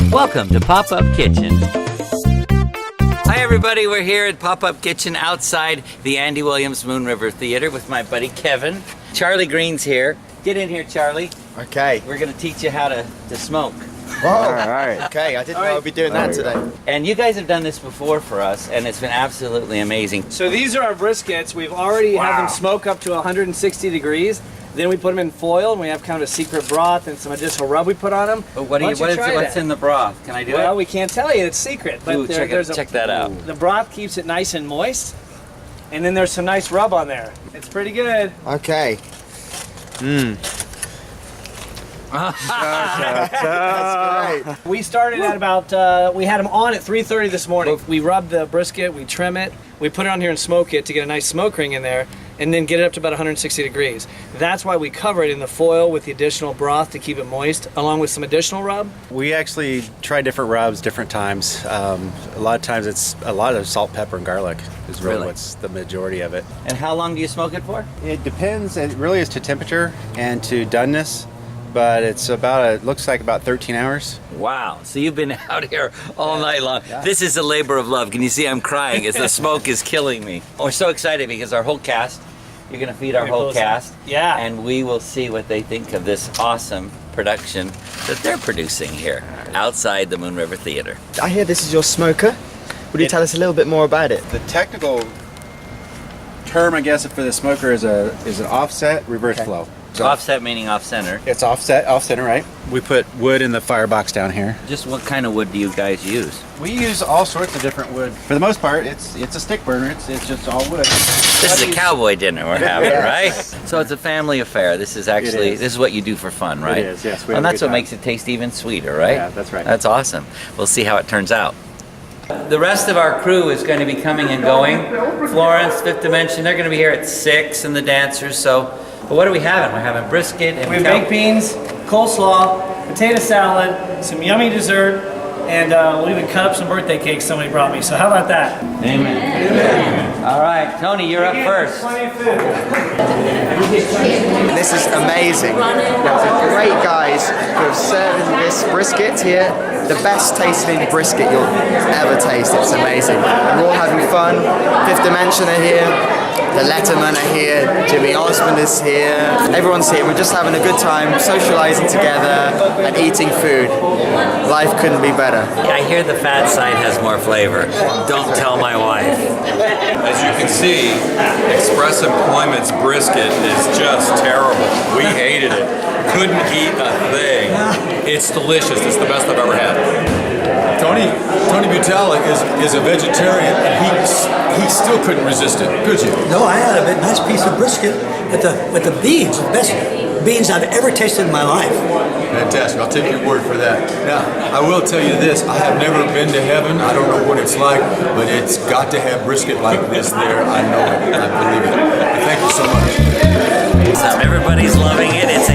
Welcome to Pop-Up Kitchen. Hi everybody, we're here at Pop-Up Kitchen outside the Andy Williams Moon River Theater with my buddy Kevin. Charlie Green's here. Get in here, Charlie. Okay. We're gonna teach you how to smoke. Whoa. All right. Okay, I didn't know I'd be doing that today. And you guys have done this before for us, and it's been absolutely amazing. So these are our briskets. We've already had them smoke up to 160 degrees. Then we put them in foil, and we have kind of a secret broth and some additional rub we put on them. But what's in the broth? Can I do it? Well, we can't tell you. It's secret. But Ooh, check that out. The broth keeps it nice and moist. And then there's some nice rub on there. It's pretty good. Okay. That's great. We started at about, we had them on at 3:30 this morning. We rub the brisket, we trim it, we put it on here and smoke it to get a nice smoke ring in there, and then get it up to about 160 degrees. That's why we cover it in the foil with the additional broth to keep it moist, along with some additional rub. We actually try different rubs different times. A lot of times it's a lot of salt, pepper, and garlic is really what's the majority of it. And how long do you smoke it for? It depends. It really is to temperature and to doneness, but it's it looks like about 13 hours. Wow, so you've been out here all night long. Yeah. This is a labor of love. Can you see I'm crying as the smoke is killing me? We're so excited because our whole cast, you're gonna feed our whole cast. Yeah. And we will see what they think of this awesome production that they're producing here outside the Moon River Theater. I hear this is your smoker. Would you tell us a little bit more about it? The technical term, I guess, for the smoker is an offset reverse flow. So offset meaning off center. It's off center, right? We put wood in the firebox down here. Just what kind of wood do you guys use? We use all sorts of different wood. For the most part, it's a stick burner. It's just all wood. This is a cowboy dinner we're having, right? So it's a family affair. This is actually, this is what you do for fun, right? It is, yes. And that's what makes it taste even sweeter, right? Yeah, that's right. That's awesome. We'll see how it turns out. The rest of our crew is going to be coming and going. Florence, Fifth Dimension, they're going to be here at 6, and the dancers, so. But what are we having? We're having brisket and We have baked beans, coleslaw, potato salad, some yummy dessert, and we'll even cut up some birthday cakes somebody brought me. So how about that? Amen. Amen. All right, Tony, you're up first. Plenty of food. This is amazing. There's a great guys who have served this brisket here. The best tasting brisket you'll ever taste. It's amazing. We're all having fun. Fifth Dimension are here. The Letterman are here. Jimmy Osmond is here. Everyone's here. We're just having a good time, socializing together and eating food. Life couldn't be better. I hear the fat side has more flavor. Don't tell my wife. As you can see, Express Employment's brisket is just terrible. We hated it. Couldn't eat a thing. It's delicious. It's the best I've ever had. Tony Butala is a vegetarian, and he still couldn't resist it. Could you? No, I had a nice piece of brisket with the beans, the best beans I've ever tasted in my life. Fantastic. I'll take your word for that. Now, I will tell you this. I have never been to heaven. I don't know what it's like, but it's got to have brisket like this there. I know it. I believe it. Thank you so much. So everybody's loving it. It's a